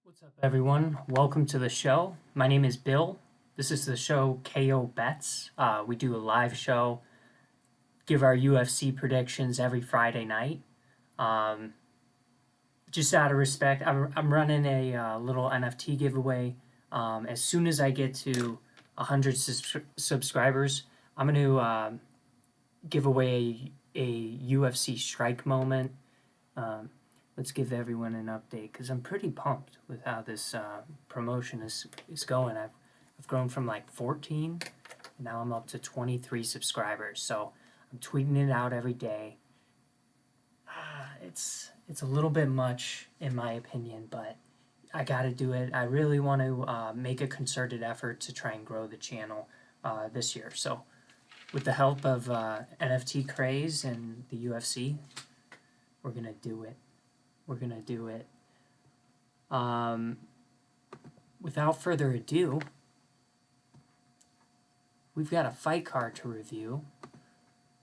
What's up, everyone? Welcome to the show. My name is Bill. This is the show KO Bets. We do a live show, give our UFC predictions every Friday night. Just out of respect, I'm running a little NFT giveaway. As soon as I get to 100 subscribers, I'm going to give away a UFC strike moment. Let's give everyone an update because I'm pretty pumped with how this promotion is going. I've grown from like 14, and now I'm up to 23 subscribers. So I'm tweeting it out every day. It's a little bit much in my opinion, but I got to do it. I really want to make a concerted effort to try and grow the channel this year. So with the help of NFT Craze and the UFC, we're gonna do it. We're going to do it. Without further ado, we've got a fight card to review.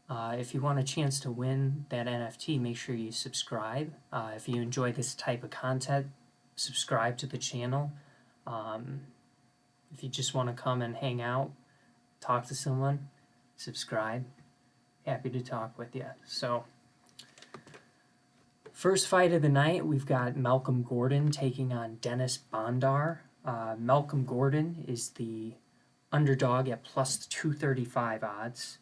If you want a chance to win that NFT, make sure you subscribe. If you enjoy this type of content, subscribe to the channel. If you just want to come and hang out, talk to someone, subscribe. Happy to talk with you. So, first fight of the night, we've got Malcolm Gordon taking on Dennis Bondar. Malcolm Gordon is the underdog at plus 235 odds.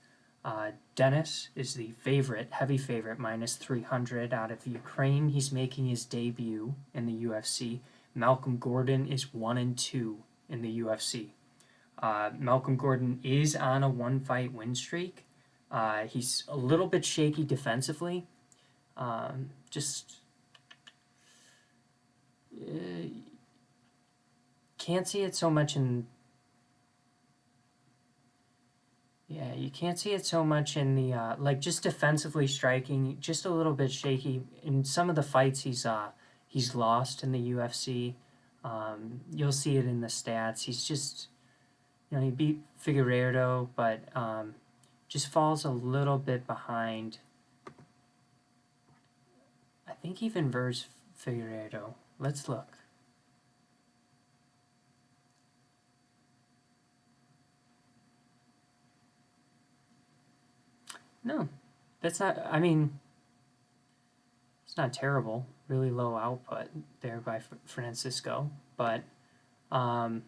Dennis is the favorite, heavy favorite, minus 300 out of Ukraine. He's making his debut in the UFC. Malcolm Gordon is 1-2 in the UFC. Malcolm Gordon is on a one-fight win streak. He's a little bit shaky defensively. Can't see it so much in you can't see it so much in the like just defensively striking, just a little bit shaky in some of the fights he's lost in the UFC. You'll see it in the stats. He's just, he beat Figueiredo, but just falls a little bit behind. I think even versus Figueiredo. Let's look. No, that's not, it's not terrible. really low output there by Francisco. But yeah,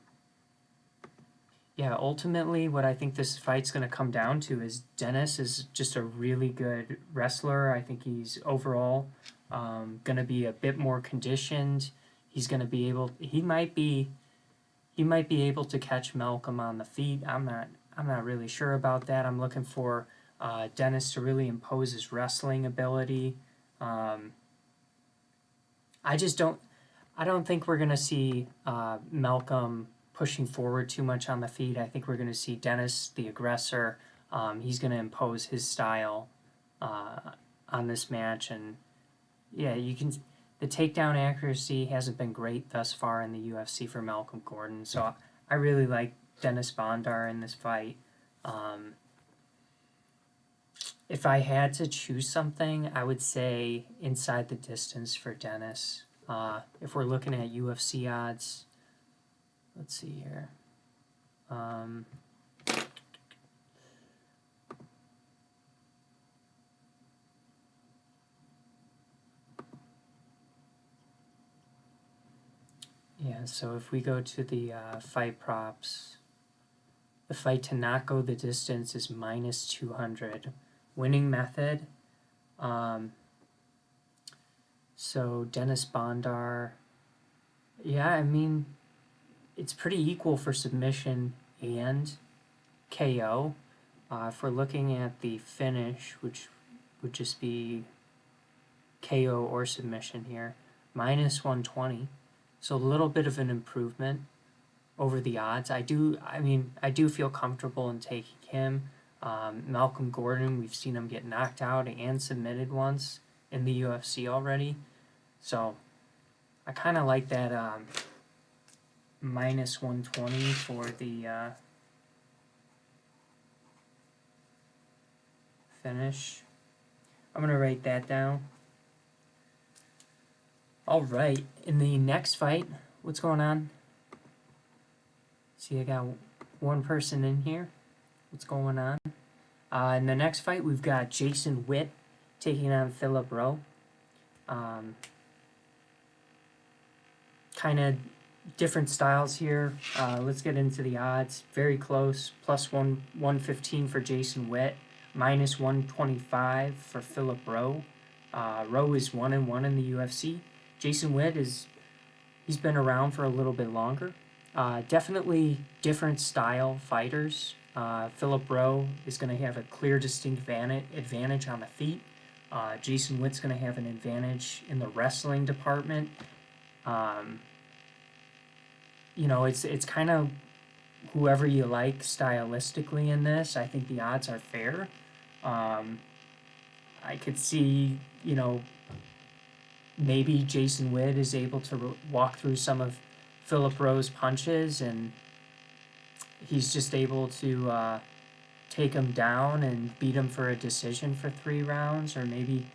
ultimately what I think this fight's going to come down to is Dennis is just a really good wrestler. I think he's overall going to be a bit more conditioned. He's going to be able, he might be able to catch Malcolm on the feet. I'm not really sure about that. I'm looking for Dennis to really impose his wrestling ability. I don't think we're going to see Malcolm pushing forward too much on the feet. I think we're going to see Dennis, the aggressor. He's going to impose his style on this match. And yeah, the takedown accuracy hasn't been great thus far in the UFC for Malcolm Gordon. So I really like Dennis Bondar in this fight. If I had to choose something, I would say inside the distance for Dennis. If we're looking at UFC odds, let's see here. Yeah, so if we go to the fight props, the fight to not go the distance is minus 200. Winning method, so Dennis Bondar, yeah, I mean, it's pretty equal for submission and KO. If we're looking at the finish, which would just be KO or submission here, minus 120. So a little bit of an improvement over the odds. I do feel comfortable in taking him. Malcolm Gordon, we've seen him get knocked out and submitted once in the UFC already. So I kind of like that minus 120 for the finish. I'm going to write that down. All right, in the next fight, what's going on? See, I got one person in here. What's going on? In the next fight, we've got Jason Witt taking on Philip Rowe. Kind of different styles here. Let's get into the odds. Very close. Plus 115 for Jason Witt. Minus 125 for Philip Rowe. Rowe is 1-1 in the UFC. Jason Witt he's been around for a little bit longer. Definitely different style fighters. Philip Rowe is going to have a clear, distinct advantage on the feet. Jason Witt's going to have an advantage in the wrestling department. It's kind of whoever you like stylistically in this. I think the odds are fair. I could see, maybe Jason Witt is able to walk through some of Philip Rowe's punches, and he's just able to take him down and beat him for a decision for 3 rounds, or maybe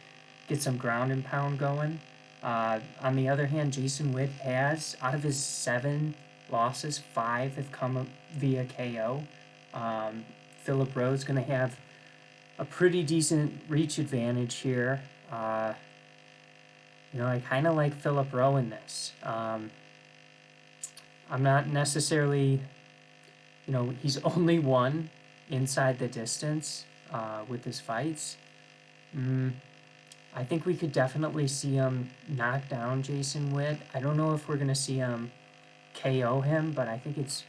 get some ground and pound going. On the other hand, Jason Witt has, out of his 7 losses, 5 have come via KO. Philip Rowe's going to have a pretty decent reach advantage here. I kind of like Philip Rowe in this. I'm not necessarily, he's only won inside the distance with his fights. I think we could definitely see him knock down Jason Witt. I don't know if we're going to see him KO him, but I think it's,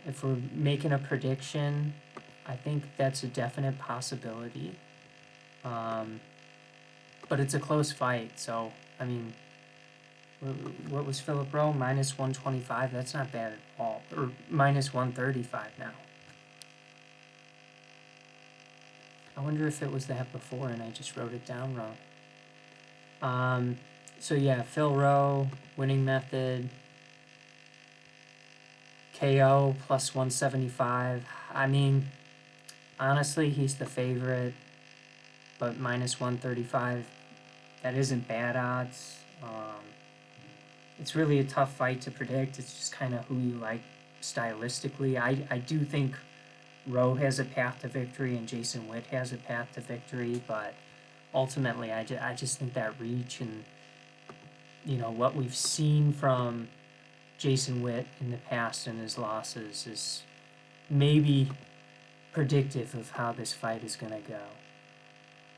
if we're making a prediction, I think that's a definite possibility. But it's a close fight, so, I mean, what was Philip Rowe? Minus 125? That's not bad at all. Or minus 135 now. I wonder if it was that before and I just wrote it down wrong. So yeah, Phil Rowe, winning method, KO plus 175. I mean, honestly, he's the favorite, but minus 135, that isn't bad odds. It's really a tough fight to predict. It's just kind of who you like stylistically. I do think Rowe has a path to victory and Jason Witt has a path to victory, but ultimately, I just think that reach and, you know, what we've seen from Jason Witt in the past and his losses is maybe predictive of how this fight is going to go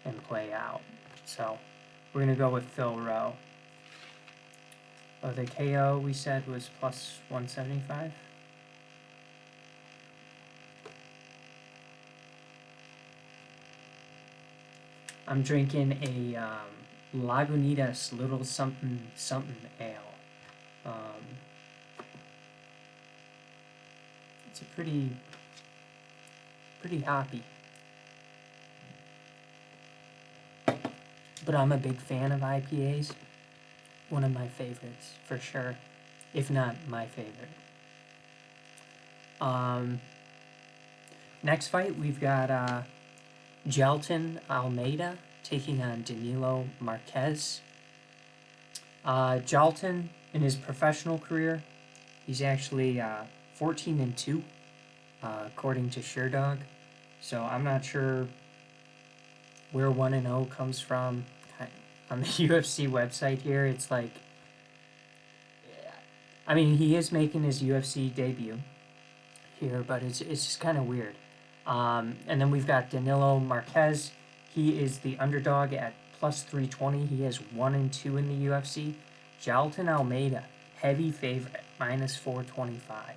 and play out. So we're going to go with Phil Rowe. Oh, the KO we said was plus 175. I'm drinking a Lagunitas Little Something Something Ale. It's a pretty hoppy. But I'm a big fan of IPAs. One of my favorites, for sure. If not my favorite. Next fight, we've got Gelatin Almeida taking on Danilo Marquez. Gelatin, in his professional career, he's actually 14-2, according to SureDog. So I'm not sure where 1-0 comes from. On the UFC website here, it's like, I mean, he is making his UFC debut here, but it's just kind of weird. And then we've got Danilo Marquez. He is the underdog at plus 320. He has 1-2 in the UFC. Gelatin Almeida, heavy favorite, minus 425,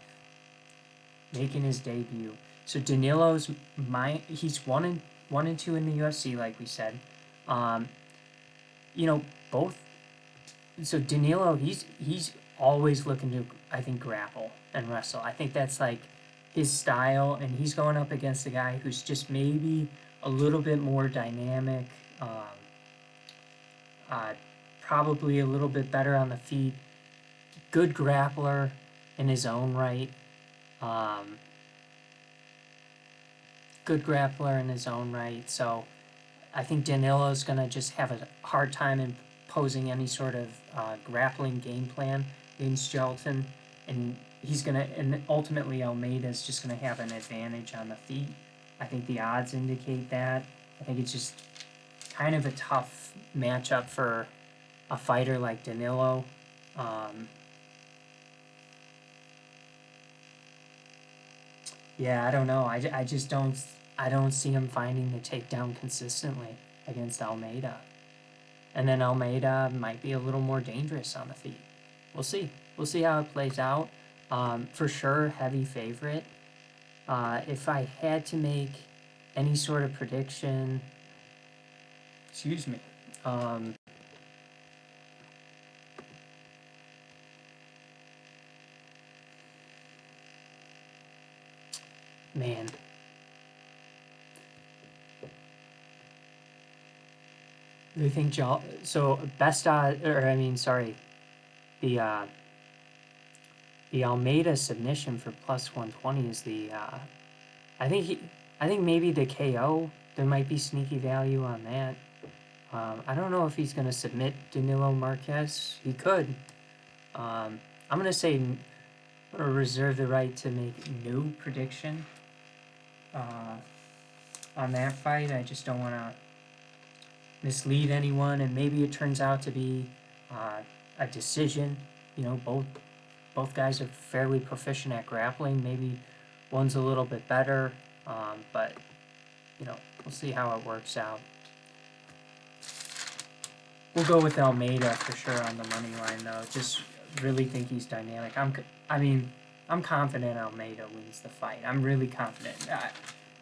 making his debut. So Danilo's he's 1-2 in the UFC, like we said. You know, both. So Danilo, he's always looking to, I think, grapple and wrestle. I think that's like his style, and he's going up against a guy who's just maybe a little bit more dynamic, probably a little bit better on the feet, good grappler in his own right. So I think Danilo's going to just have a hard time imposing any sort of grappling game plan against Gelatin, and ultimately Almeida's just going to have an advantage on the feet. I think the odds indicate that. I think it's just kind of a tough matchup for a fighter like Danilo. Yeah, I don't know. I just don't see him finding the takedown consistently against Almeida. And then Almeida might be a little more dangerous on the feet. We'll see. We'll see how it plays out. For sure, heavy favorite. If I had to make any sort of prediction, excuse me, man. I think so best odds, the Almeida submission for plus 120 is the I think maybe the KO, there might be sneaky value on that. I don't know if he's going to submit Danilo Marquez. He could. I'm going to say, or reserve the right to make no prediction on that fight. I just don't want to mislead anyone, and maybe it turns out to be a decision. You know, both guys are fairly proficient at grappling. Maybe one's a little bit better, but you know, we'll see how it works out. We'll go with Almeida for sure on the money line, though. Just really think he's dynamic. I'm confident Almeida wins the fight. I'm really confident.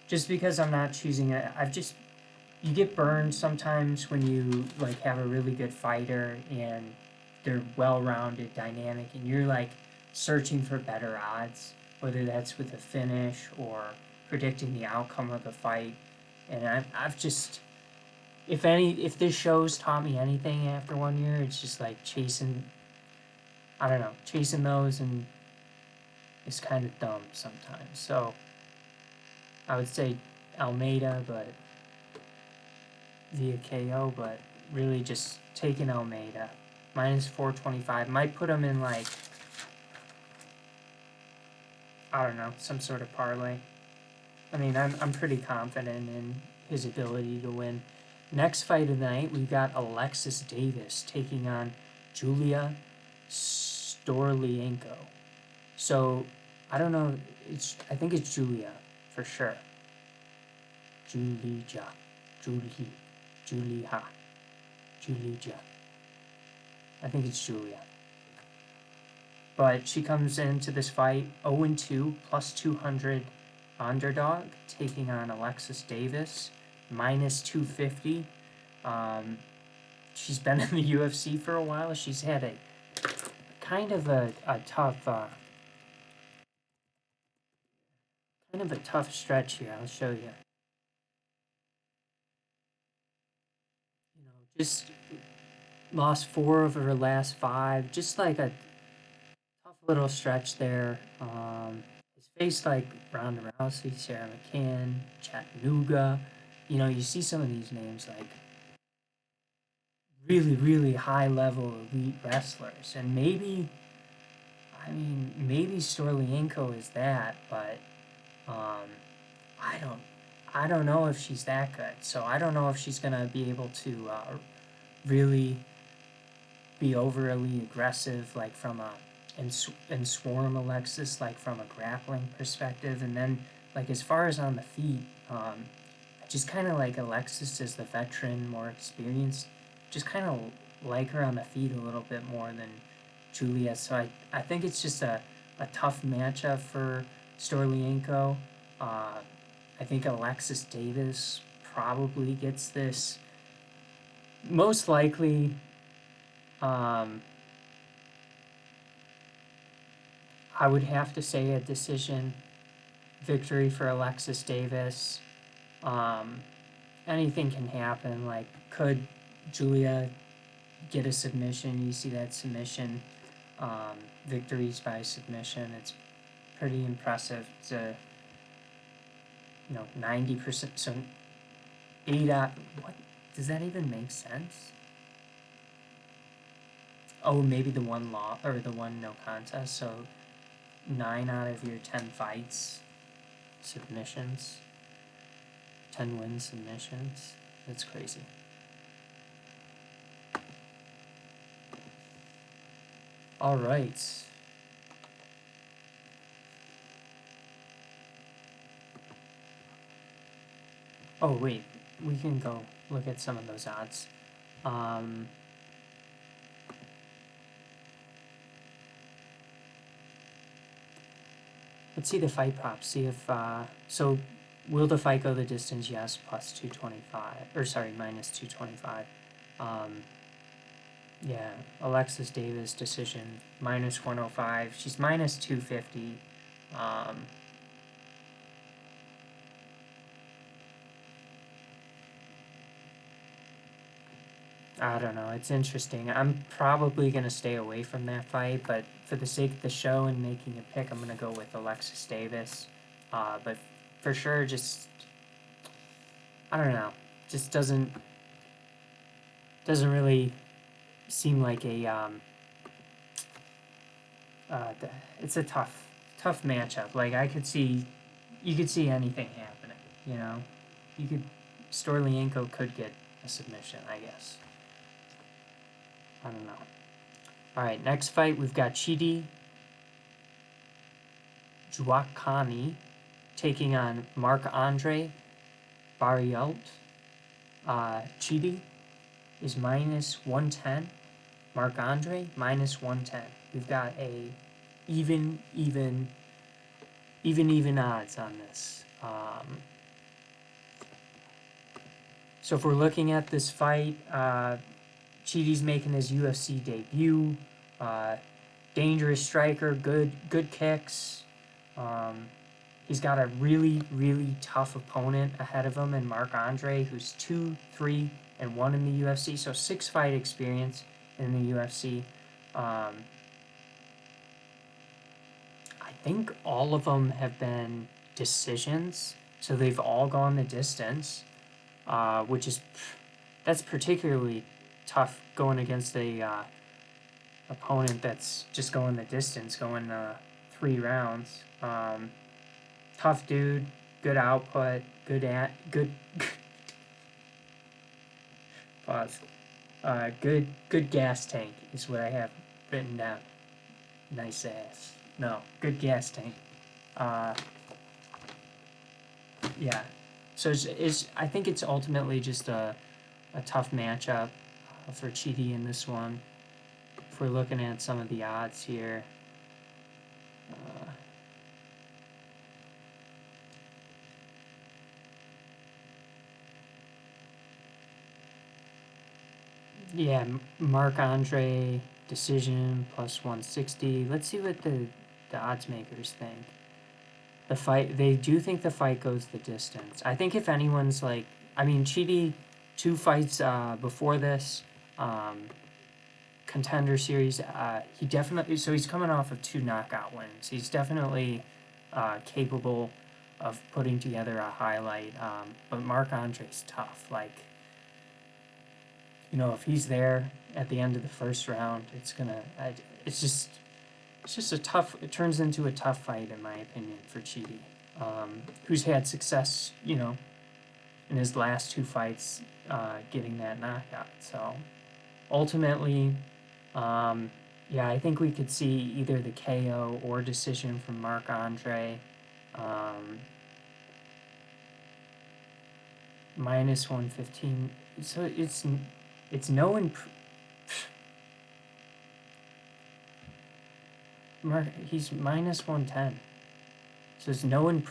Just because I'm not choosing it, you get burned sometimes when you like have a really good fighter and they're well-rounded, dynamic, and you're like searching for better odds, whether that's with a finish or predicting the outcome of the fight. And I've just, if this show's taught me anything after 1 year, it's just like chasing those, and it's kind of dumb sometimes. So I would say Almeida, but via KO, but really just taking Almeida. Minus 425. Might put him in like, I don't know, some sort of parlay. I mean, I'm pretty confident in his ability to win. Next fight of the night, we've got Alexis Davis taking on Julia Storlienko. So, I don't know, I think it's Julia, for sure. Julia. I think it's Julia. But she comes into this fight 0-2, plus 200 underdog, taking on Alexis Davis, minus 250. She's been in the UFC for a while. She's had a kind of a tough stretch here. I'll show you. Just lost 4 of her last 5. Just like a tough little stretch there. Has faced like Ronda Rousey, Sarah McCann, Chattanooga. You see some of these names like really, really high level elite wrestlers. And maybe Storlienko is that, but I don't know if she's that good. So I don't know if she's gonna be able to really be overly aggressive, like from and swarm Alexis, like from a grappling perspective. And then, like as far as on the feet, I just kind of like Alexis as the veteran, more experienced. Just kind of like her on the feet a little bit more than Julia. So I think it's just a tough matchup for Storlienko. I think Alexis Davis probably gets this. Most likely, I would have to say a decision victory for Alexis Davis. Anything can happen. Like, could Julia get a submission? You see that submission, victories by submission. It's pretty impressive. It's a 90%. So 8 out. What does that even make sense? Oh, maybe the one law or the one no contest. So 9 out of your 10 fights, submissions. 10 wins, submissions. That's crazy. All right. Oh, wait. We can go look at some of those odds. Let's see the fight props. See if, so will the fight go the distance? Yes, plus 225. Or sorry, minus 225. Yeah, Alexis Davis decision, minus 105. She's minus 250. I don't know. It's interesting. I'm probably going to stay away from that fight, but for the sake of the show and making a pick, I'm going to go with Alexis Davis. But for sure, just, I don't know. Just doesn't really seem like a, it's a tough matchup. Like, you could see anything happening, Storlienko could get a submission, I guess. I don't know. All right, next fight, we've got Chidi Dwakani taking on Marc-Andre Barriault. Chidi is minus 110. Marc-Andre, minus 110. We've got a even odds on this. So if we're looking at this fight, Chidi's making his UFC debut. Dangerous striker, good kicks. He's got a really, really tough opponent ahead of him in Marc-Andre, who's 2-3-1 in the UFC. So 6 fight experience in the UFC. I think all of them have been decisions, so they've all gone the distance, that's particularly tough going against a opponent that's just going the distance, going 3 rounds. Tough dude, good output, good Pause. Good gas tank is what I have written down. Nice ass. No, good gas tank. Yeah. So I think it's ultimately just a tough matchup for Chidi in this one. If we're looking at some of the odds here. Yeah, Marc-Andre decision plus 160. Let's see what the odds makers think. The fight, they do think the fight goes the distance. I think if anyone's like, I mean, Chidi, 2 fights before this, contender series, he definitely, so he's coming off of 2 knockout wins. He's definitely capable of putting together a highlight. But Marc-Andre's tough. Like, you know, if he's there at the end of the first round, it's just a tough, it turns into a tough fight, in my opinion, for Chidi, who's had success, you know, in his last 2 fights, getting that knockout. So, ultimately, yeah, I think we could see either the KO or decision from Marc-Andre. Minus 115. So it's no he's minus 110. So it's no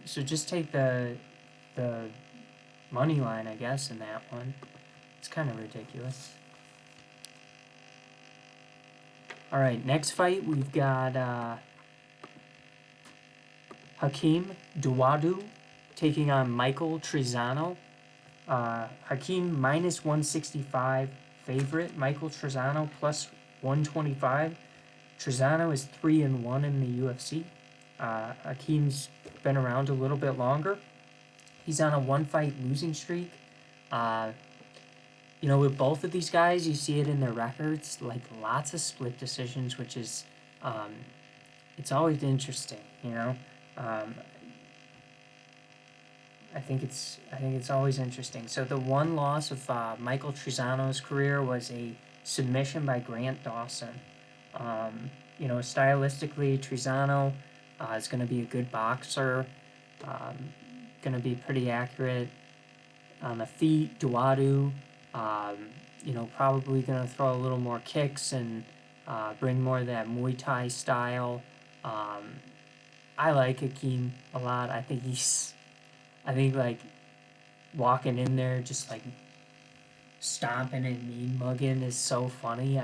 so just take the money line, I guess, in that one. It's kind of ridiculous. All right, next fight we've got Hakeem Dwadu taking on Michael Trisano. Hakeem minus 165 favorite. Michael Trisano plus 125. Trisano is 3-1 in the UFC. Hakeem's been around a little bit longer. He's on a 1-fight losing streak. You know, with both of these guys, you see it in their records, like lots of split decisions, which is, it's always interesting, you know. I think it's always interesting. So the one loss of Michael Trisano's career was a submission by Grant Dawson. You know, stylistically, Trisano is going to be a good boxer, going to be pretty accurate on the feet. Dwadu, you know, probably going to throw a little more kicks and bring more of that Muay Thai style. I like Hakeem a lot. I think like walking in there just like stomping and mean mugging is so funny.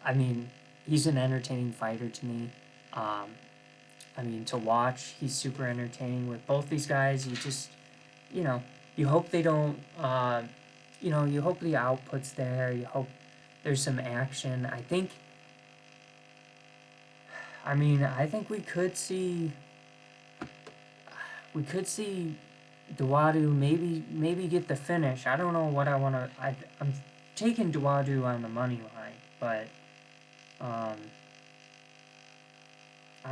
I mean, he's an entertaining fighter to me. I mean, to watch, he's super entertaining. With both these guys, you just, you know, you hope they don't, you know, you hope the output's there. You hope there's some action. I think we could see Dwadu maybe get the finish. I don't know what I want to. I'm taking Dwadu on the money line, but I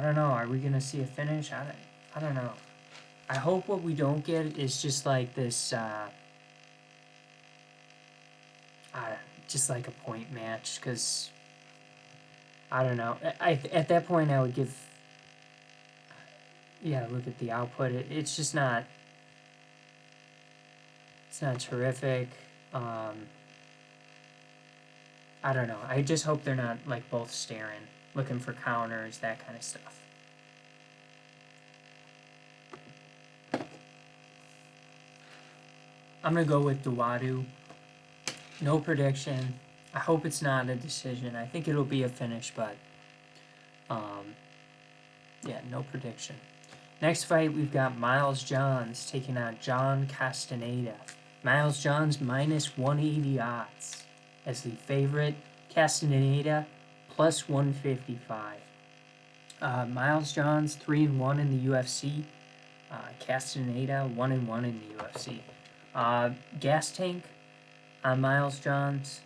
don't know. Are we gonna see a finish? I don't know. I hope what we don't get is just like this. Just like a point match, because I don't know. At that point I would give. Yeah, look at the output. It's just not. It's not terrific. I don't know. I just hope they're not like both staring, looking for counters, that kind of stuff. I'm going to go with Dwadu. No prediction. I hope it's not a decision. I think it'll be a finish, but yeah, no prediction. Next fight, we've got Miles Johns taking on John Castaneda. Miles Johns minus 180 odds as the favorite. Castaneda plus 155. Miles Johns 3-1 in the UFC. Castaneda 1-1 in the UFC. Gas tank on Miles Johns.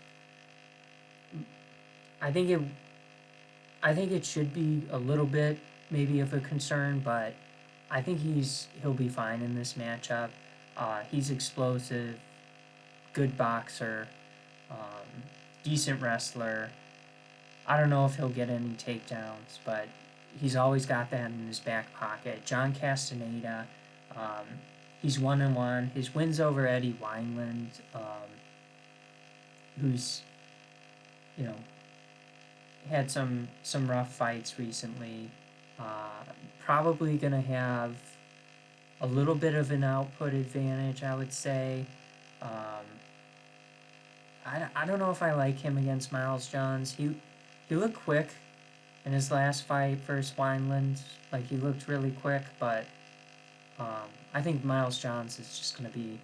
I think it should be a little bit maybe of a concern, but I think he'll be fine in this matchup. He's explosive, good boxer. Decent wrestler. I don't know if he'll get any takedowns, but he's always got that in his back pocket. John Castaneda, he's 1-1. His wins over Eddie Wineland, who's, you know, had some rough fights recently. Probably going to have a little bit of an output advantage, I would say. I don't know if I like him against Miles Johns. He looked quick in his last fight versus Wineland. Like, he looked really quick, but I think Miles Johns is just going to be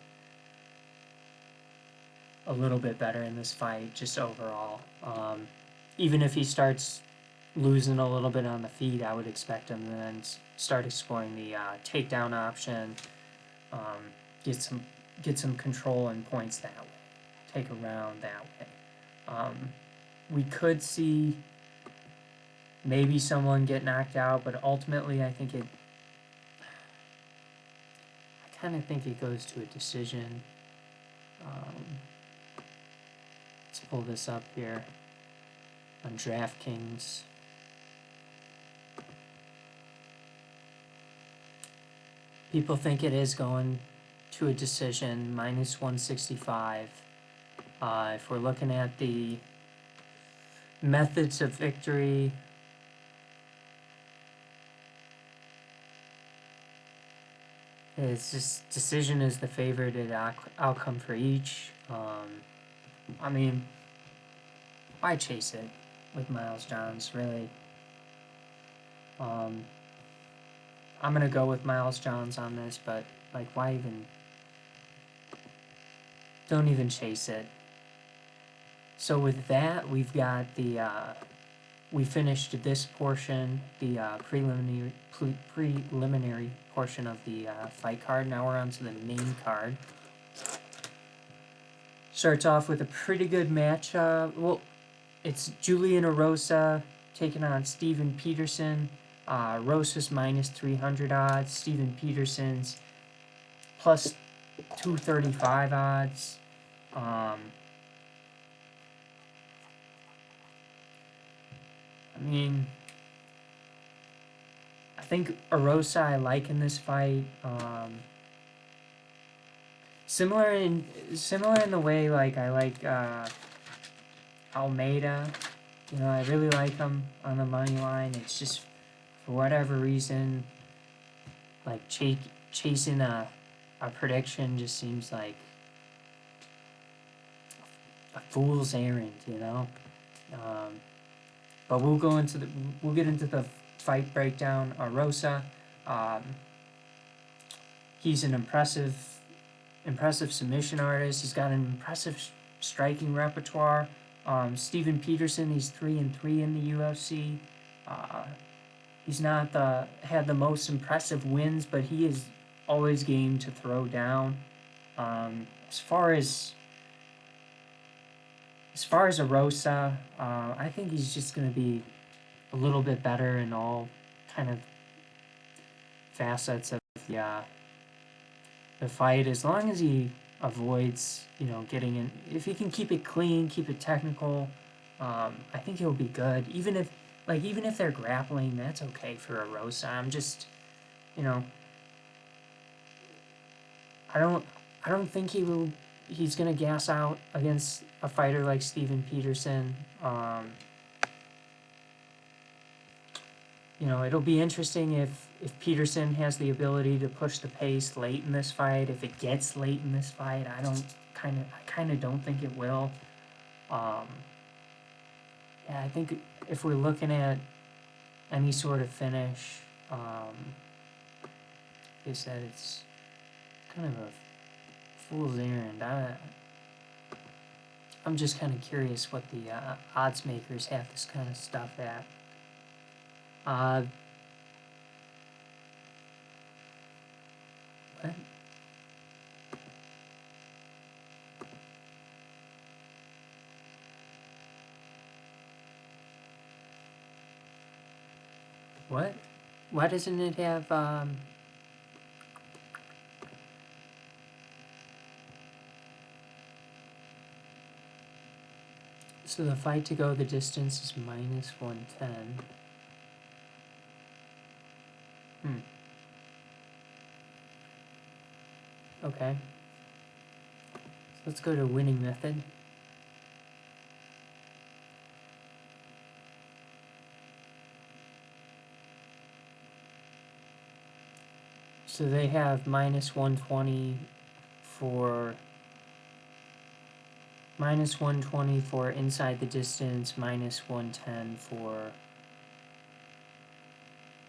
a little bit better in this fight, just overall. Even if he starts losing a little bit on the feet, I would expect him to then start exploring the takedown option, get some control and points that way, take a round that way. We could see maybe someone get knocked out, but ultimately I kind of think it goes to a decision. Let's pull this up here on DraftKings. People think it is going to a decision, minus 165. If we're looking at the methods of victory, it's just decision is the favored outcome for each. I mean, why chase it with Miles Johns, really? I'm gonna go with Miles Johns on this, but like, why even? Don't even chase it. So with that, we've got the we finished this portion, the preliminary portion of the fight card. Now we're on to the main card. Starts off with a pretty good match. Well, it's Julian Erosa taking on Steven Peterson. Rosa's minus 300 odds. Steven Peterson's plus 235 odds. I mean, I think Erosa I like in this fight. Similar in the way like I like Almeida. You know, I really like him on the money line. It's just for whatever reason, like chasing a prediction just seems like a fool's errand, you know. But we'll get into the fight breakdown. Erosa, he's an impressive submission artist. He's got an impressive striking repertoire. Steven Peterson, he's 3-3 in the UFC. He's not had the most impressive wins, but he is always game to throw down. As far as Erosa, I think he's just going to be a little bit better in all kind of facets of the fight, as long as he avoids, you know, getting in. If he can keep it clean, keep it technical, I think he'll be good. Even if they're grappling, that's okay for Erosa. I'm just, you know, I don't think he's gonna gas out against a fighter like Steven Peterson. You know, it'll be interesting if Peterson has the ability to push the pace late in this fight. If it gets late in this fight, I kind of don't think it will. Yeah, I think if we're looking at any sort of finish, like I said, it's kind of a fool's errand. I'm just kind of curious what the odds makers have this kind of stuff at. What? Why doesn't it have So the fight to go the distance is minus 110. Okay. So let's go to winning method. So they have minus 120 for inside the distance, minus 110 for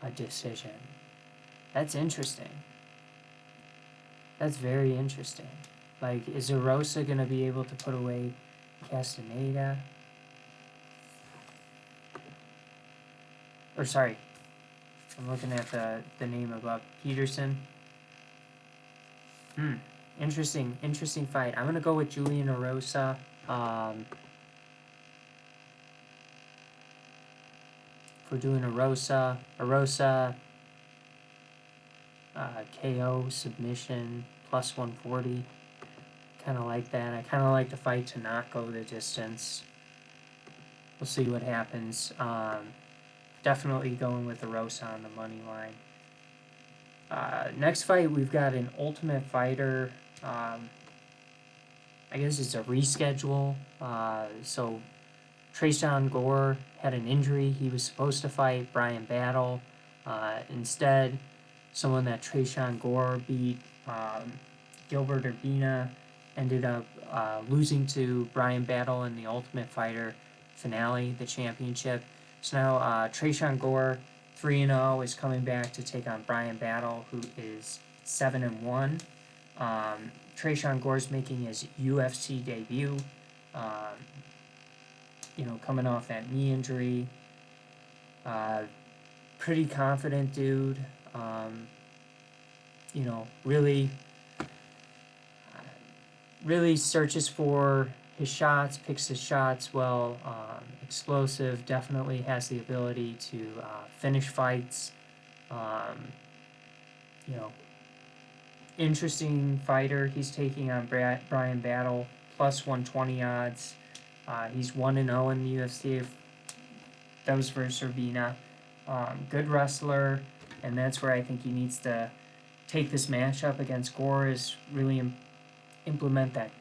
a decision. That's interesting. That's very interesting. Like, is Erosa going to be able to put away Castaneda? Or, sorry, I'm looking at the name above. Peterson. Interesting fight. I'm going to go with Julian Erosa. If we're doing Erosa, KO, submission, plus 140. Kind of like that. I kind of like the fight to not go the distance. We'll see what happens. Definitely going with Erosa on the money line. Next fight, we've got an Ultimate Fighter. I guess it's a reschedule. So Trisano Gore had an injury. He was supposed to fight Brian Battle. Instead, someone that Trisano Gore beat, Gilbert Urbina, ended up losing to Brian Battle in the Ultimate Fighter finale, the championship. So now Trisano Gore, 3-0, is coming back to take on Brian Battle, who is 7-1. Trisano Gore's making his UFC debut. Coming off that knee injury. Pretty confident dude. Really searches for his shots, picks his shots well. Explosive, definitely has the ability to finish fights. Interesting fighter. He's taking on Brian Battle, plus 120 odds. He's 1-0 in the UFC. That was versus Urbina. Good wrestler, and that's where I think he needs to take this matchup against Gore, is really implement that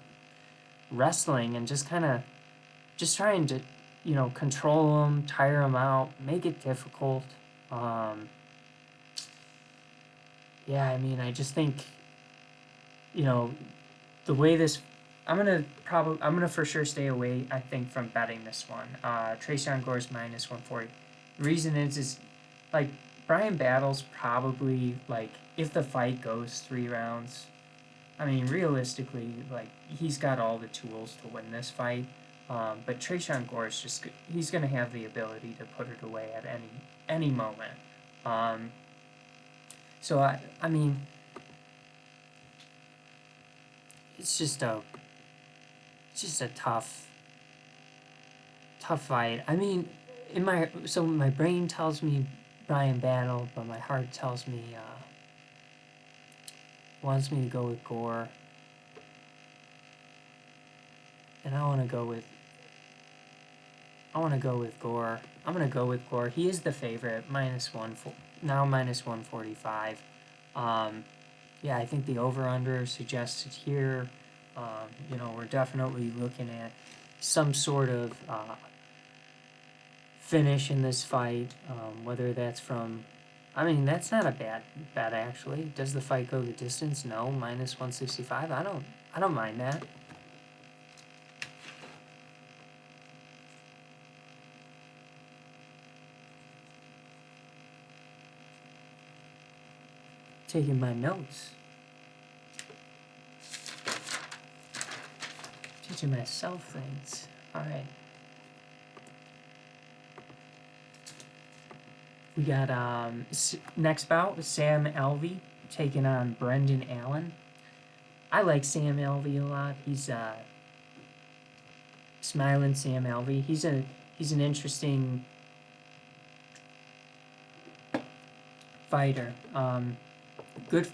wrestling and just trying to, control him, tire him out, make it difficult. I just think, the way this, I'm gonna for sure stay away, I think, from betting this one. Trisano Gore's minus 140. The reason is like, Brian Battle's probably, like, if the fight goes 3 rounds, I mean, realistically, like, he's got all the tools to win this fight. But Trisano Gore's he's going to have the ability to put it away at any moment. So, I mean, it's just a tough fight. I mean, my brain tells me Brian Battle, but my heart tells me, wants me to go with Gore. And I want to go with Gore. I'm going to go with Gore. He is the favorite, minus 145. I think the over-under suggested here. We're definitely looking at some sort of finish in this fight, whether that's from... I mean, that's not a bad bet, actually. Does the fight go the distance? No, minus 165. I don't mind that. Taking my notes. Teaching myself things. All right. We got next bout with Sam Alvey taking on Brendan Allen. I like Sam Alvey a lot. He's smiling Sam Alvey. He's an interesting fighter. Good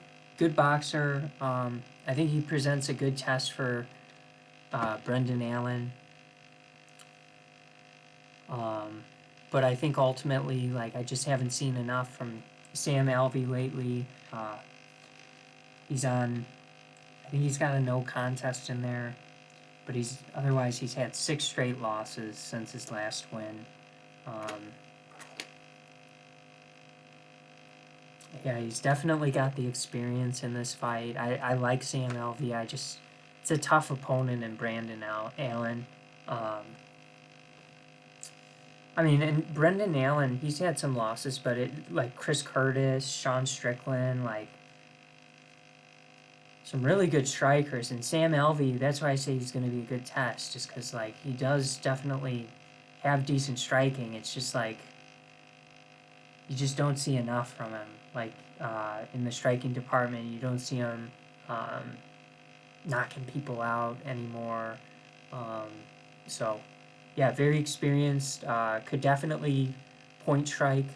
boxer. I think he presents a good test for Brendan Allen. But I think ultimately, like, I just haven't seen enough from Sam Alvey lately. He's on, I think he's got a no contest in there, but otherwise he's had 6 straight losses since his last win. Yeah, he's definitely got the experience in this fight. I like Sam Alvey. It's a tough opponent in Brandon Allen. I mean, and Brendan Allen, he's had some losses, but like Chris Curtis, Sean Strickland, like some really good strikers. And Sam Alvey, that's why I say he's going to be a good test, just because like he does definitely have decent striking. It's just like you just don't see enough from him. Like in the striking department, you don't see him knocking people out anymore. So yeah, very experienced. Could definitely point strike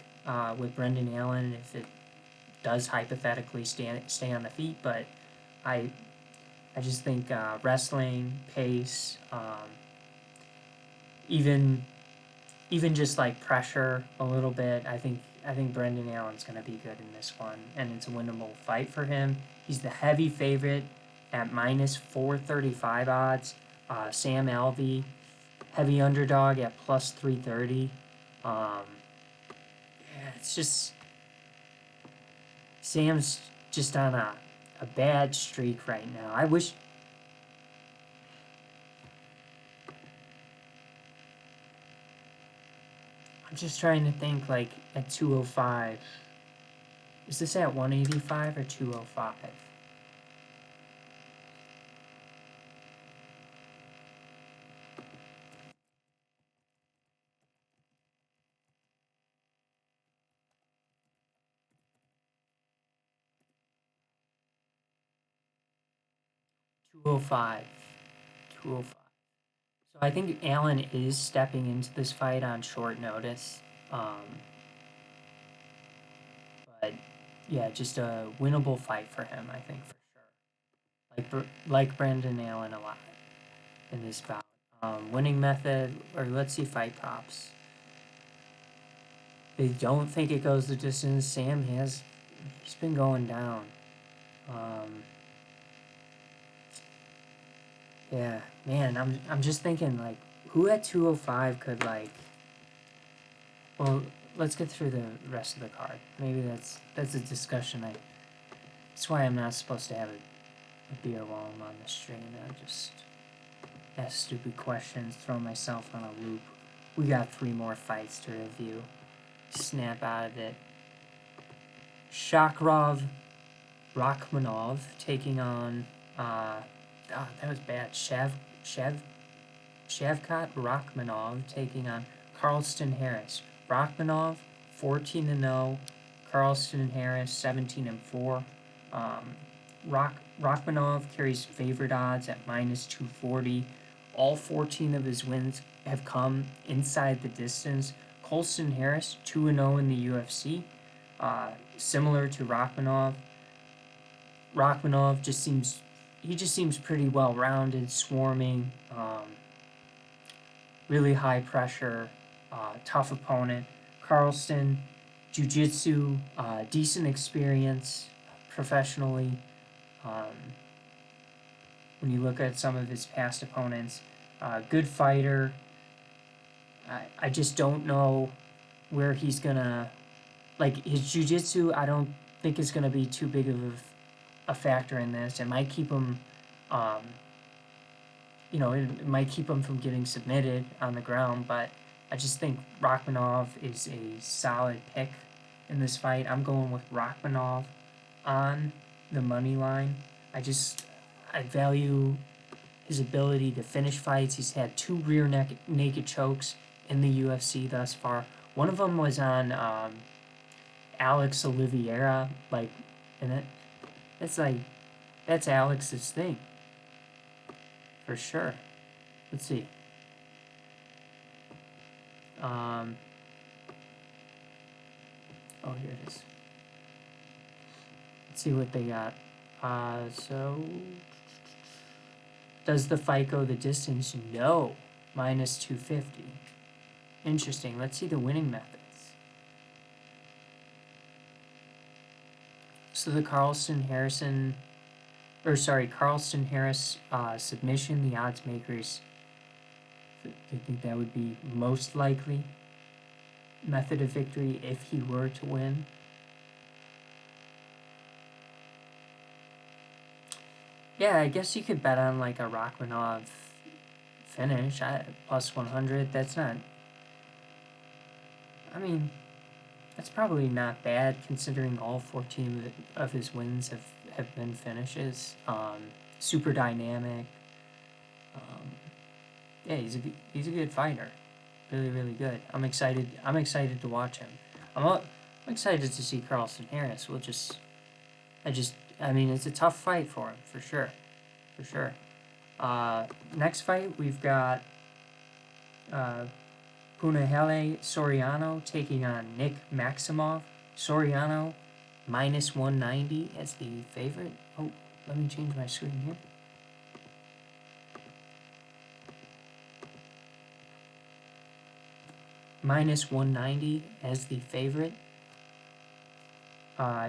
with Brendan Allen if it does hypothetically stay on the feet. But I just think wrestling, pace, even just like pressure a little bit. I think Brendan Allen's going to be good in this one, and it's a winnable fight for him. He's the heavy favorite at minus 435 odds. Sam Alvey, heavy underdog at plus 330. Yeah, it's just Sam's just on a bad streak right now. I'm just trying to think, like, at 205. Is this at 185 or 205? $205. $205. So I think Allen is stepping into this fight on short notice. But yeah, just a winnable fight for him, I think, for sure. Like Brandon Allen a lot in this bout. Winning method, or let's see fight props. They don't think it goes the distance. He's been going down. Yeah, man, I'm just thinking, like, who at 205 could, like, well, let's get through the rest of the card. Maybe that's a discussion. That's why I'm not supposed to have a beer while I'm on the stream. I just ask stupid questions, throw myself on a loop. We got 3 more fights to review. Snap out of it. Shakrov Rachmanov taking on that was bad. Shavkat Rachmanov taking on Carlston Harris. Rachmanov 14-0, Carlston Harris 17-4. Rachmanov carries favorite odds at minus 240. All 14 of his wins have come inside the distance. Carlston Harris 2-0 in the UFC. Similar to Rachmanov. Rachmanov just seems pretty well rounded, swarming, really high pressure, tough opponent. Carlston, jiu-jitsu, decent experience professionally. When you look at some of his past opponents, good fighter. I just don't know where he's gonna, like, his jiu-jitsu I don't think is gonna be too big of a factor in this. It might keep him, it might keep him from getting submitted on the ground, but I just think Rachmanov is a solid pick in this fight. I'm going with Rachmanov on the money line. I value his ability to finish fights. He's had 2 rear naked chokes in the UFC thus far. One of them was on Alex Oliveira, like, and that's Alex's thing, for sure. Let's see. Oh, here it is. Let's see what they got. So, does the fight go the distance? No, minus 250. Interesting. Let's see the winning methods. So the Carlston Harris submission, the odds makers, I think that would be most likely method of victory if he were to win. Yeah, I guess you could bet on like a Rachmanov finish at plus 100. That's not, I mean, that's probably not bad considering all 14 of his wins have been finishes. Super dynamic. Yeah, he's a good fighter. Really, really good. I'm excited to watch him. I'm excited to see Carlston Harris. I mean, it's a tough fight for him, for sure. Next fight, we've got Punahele Soriano taking on Nick Maximov. Soriano, minus 190 as the favorite. Oh, let me change my screen here. Minus 190 as the favorite.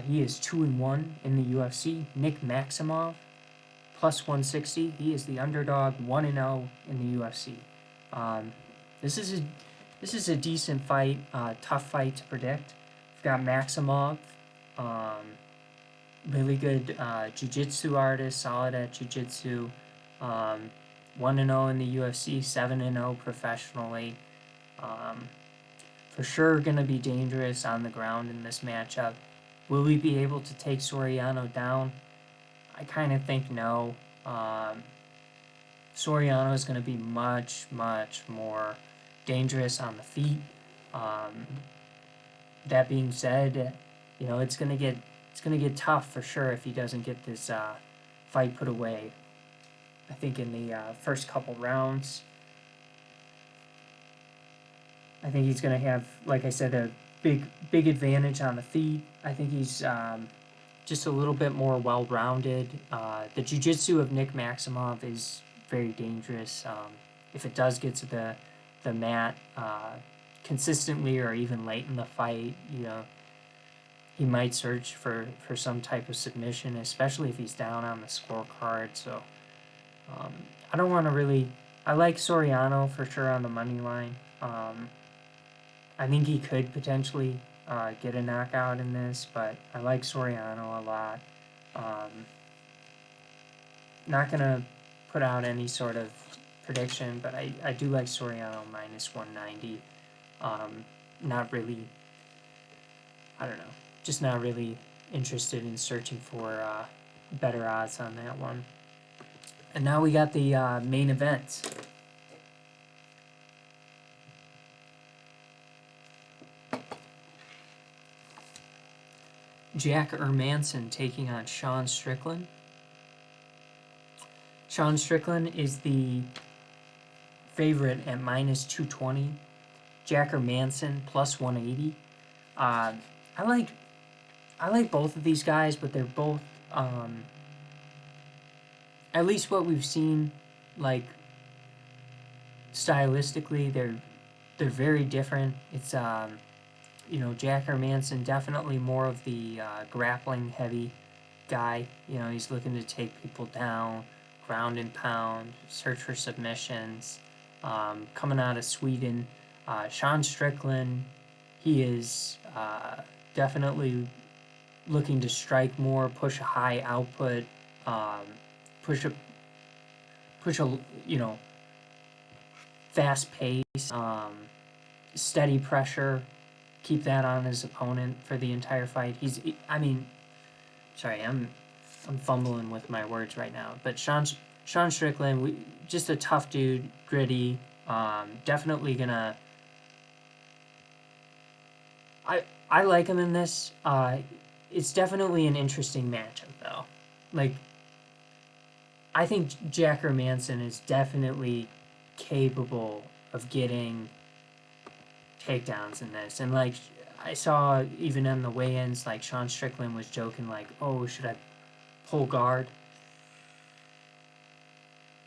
He is 2-1 in the UFC. Nick Maximov, plus 160. He is the underdog, 1-0 in the UFC. This is a decent fight, tough fight to predict. We've got Maximov, really good jiu-jitsu artist, solid at jiu-jitsu. 1-0 in the UFC, 7-0 professionally. For sure going to be dangerous on the ground in this matchup. Will we be able to take Soriano down? I kind of think no. Soriano is going to be much, much more dangerous on the feet. That being said, you know, it's going to get tough for sure if he doesn't get this fight put away. I think in the first couple rounds. I think he's going to have, like I said, a big advantage on the feet. I think he's just a little bit more well-rounded. The jiu-jitsu of Nick Maximov is very dangerous. If it does get to the mat consistently or even late in the fight, you know, he might search for some type of submission, especially if he's down on the scorecard. So I don't want to really... I like Soriano for sure on the money line. I think he could potentially get a knockout in this, but I like Soriano a lot. Not going to put out any sort of prediction, but I do like Soriano minus 190. Not really, I don't know, just not really interested in searching for better odds on that one. And now we got the main event. Jack Hermansson taking on Sean Strickland. Sean Strickland is the favorite at minus 220. Jack Hermansson plus 180. I like both of these guys, but they're both at least what we've seen, like stylistically, they're very different. It's you know, Jack Hermansson definitely more of the grappling heavy guy. You know, he's looking to take people down, ground and pound, search for submissions. Coming out of Sweden, Sean Strickland, he is definitely looking to strike more, push a high output, push a you know, fast pace, steady pressure. Keep that on his opponent for the entire fight. I'm fumbling with my words right now. But Sean Strickland, just a tough dude, gritty. Definitely gonna. I like him in this. It's definitely an interesting matchup though. Like, I think Jack Hermansson is definitely capable of getting takedowns in this, and like I saw even in the weigh-ins, like Sean Strickland was joking like, oh, should I pull guard?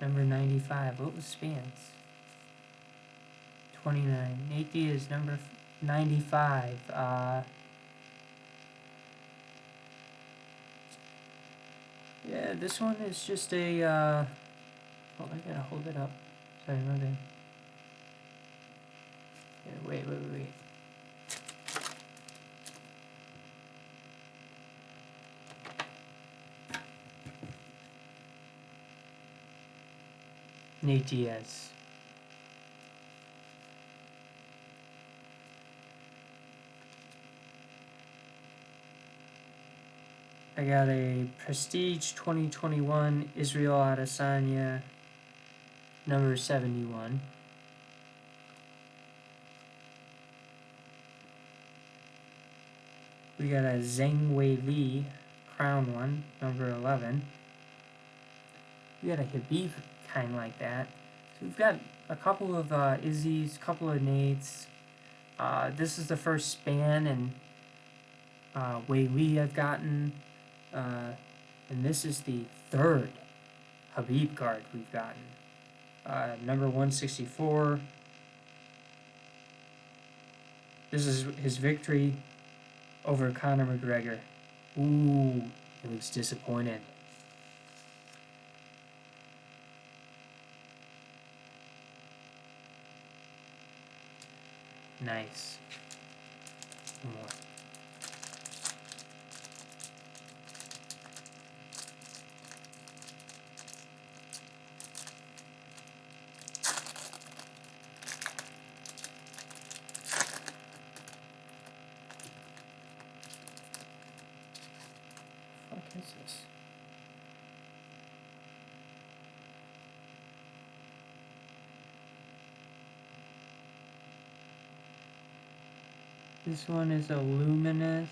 number 95. What was Spans? 29. Nate Diaz, number 95. Yeah, this one is just a, oh, I gotta hold it up. Sorry, my bad. Here, wait. Nate Diaz. I got a Prestige 2021 Israel Adesanya, number 71. We got a Zhang Wei Li Crown one, number 11. We got a Habib kind like that. So we've got a couple of Izzy's, a couple of Nates. This is the first Span and Wei Li I've gotten. And this is the third Habib card we've gotten. Number 164. This is his victory over Conor McGregor. Ooh, he looks disappointed. Nice. One more. What is this? This one is a Luminous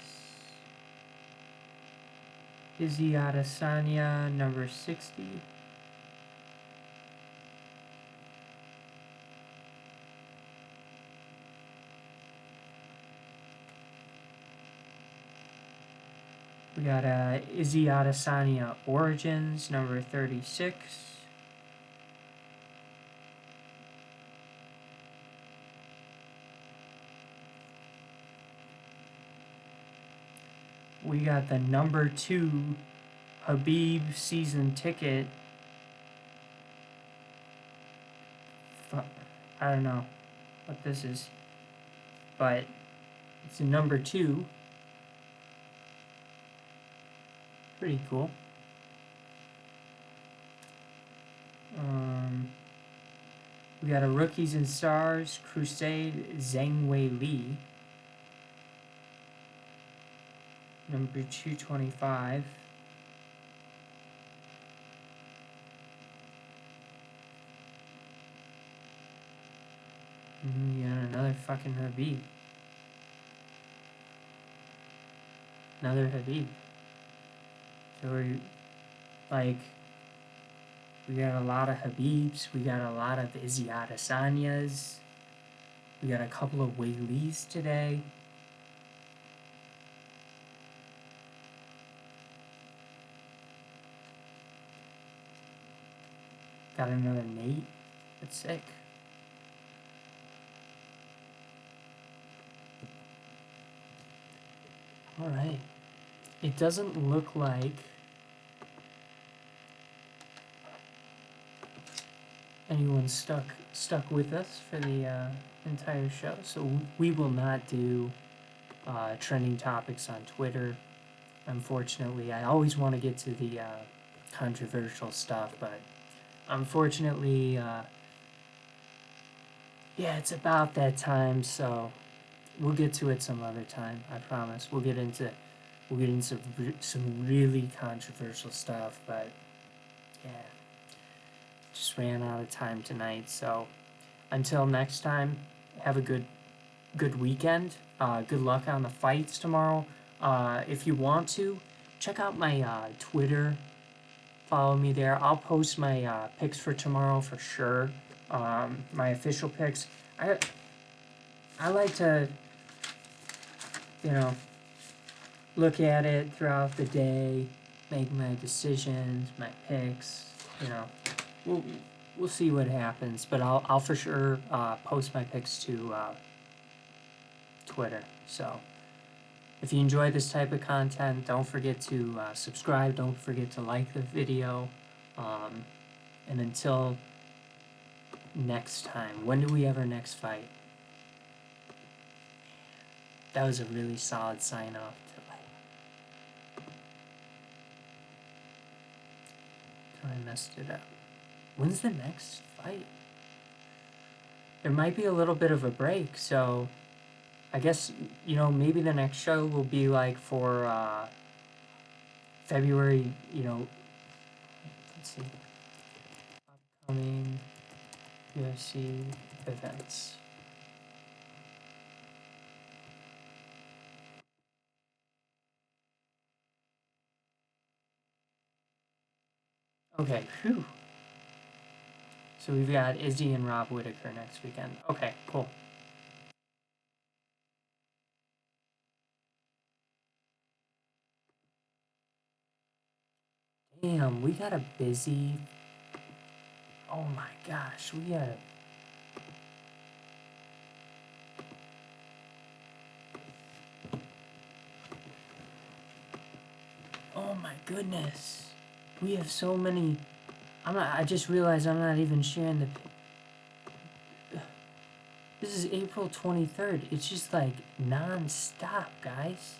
Izzy Adesanya, number 60. We got Izzy Adesanya Origins, number 36. We got the number 2 Habib season ticket. I don't know what this is, but it's a number 2. Pretty cool. We got a Rookies and Stars Crusade Zhang Wei Li, number 225. Yeah, another fucking Habib. Another Habib. So we're like, we got a lot of Habibs, we got a lot of Izzy Adesanyas, we got a couple of Wei Lees today. Got another Nate. That's sick. Alright. It doesn't look like anyone's stuck with us for the entire show, so we will not do trending topics on Twitter. Unfortunately, I always want to get to the controversial stuff, but unfortunately, yeah, it's about that time, so we'll get to it some other time. I promise. We'll get into some really controversial stuff, but yeah, just ran out of time tonight. So until next time, have a good weekend. Good luck on the fights tomorrow. If you want to, check out my Twitter. Follow me there. I'll post my picks for tomorrow for sure. My official picks. I like to, look at it throughout the day, make my decisions, my picks, we'll see what happens, but I'll for sure post my picks to Twitter. So if you enjoy this type of content, don't forget to subscribe. Don't forget to like the video. And until next time, when do we have our next fight? That was a really solid sign off. I messed it up. When's the next fight? There might be a little bit of a break, so I guess, you know, maybe the next show will be like for February, you know, let's see, upcoming UFC events. Okay, phew. So we've got Izzy and Rob Whitaker next weekend. Okay, cool. Damn, we got a busy... Oh my gosh, we got a... Oh my goodness. We have so many... I just realized I'm not even sharing the... This is April 23rd. It's just like non-stop, guys.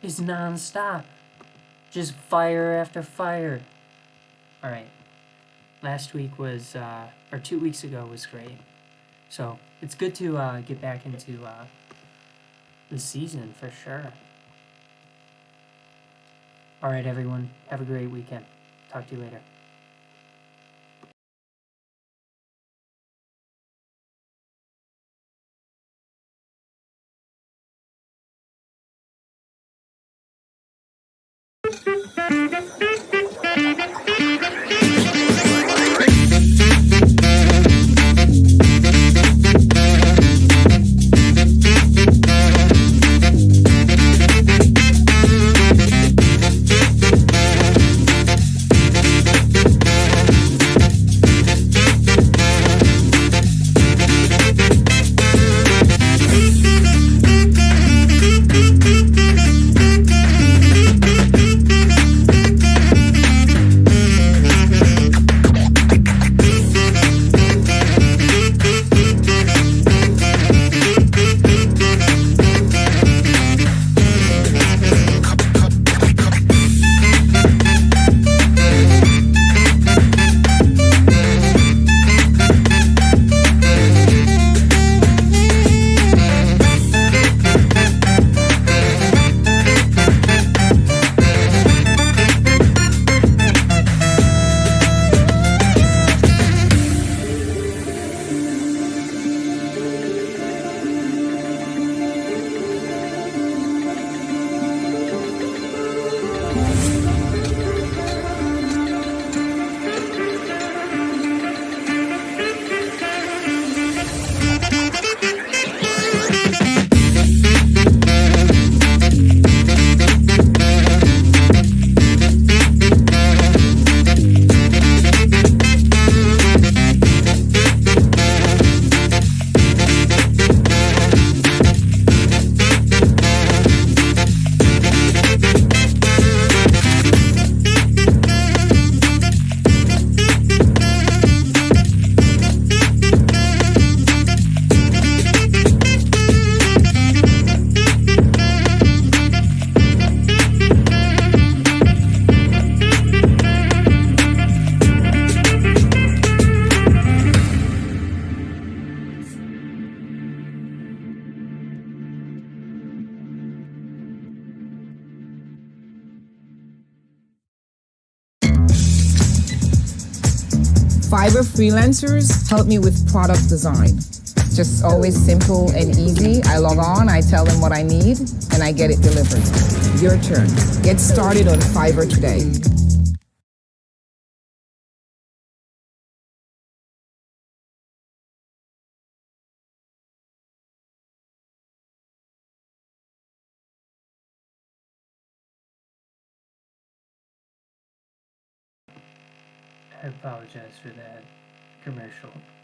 It's non-stop. Just fire after fire. Alright. Last week was, or 2 weeks ago was great. So, it's good to get back into the season for sure. Alright, everyone. Have a great weekend. Talk to you later. Fiverr freelancers help me with product design. Just always simple and easy. I log on, I tell them what I need, and I get it delivered. Your turn. Get started on Fiverr today. I apologize for that commercial.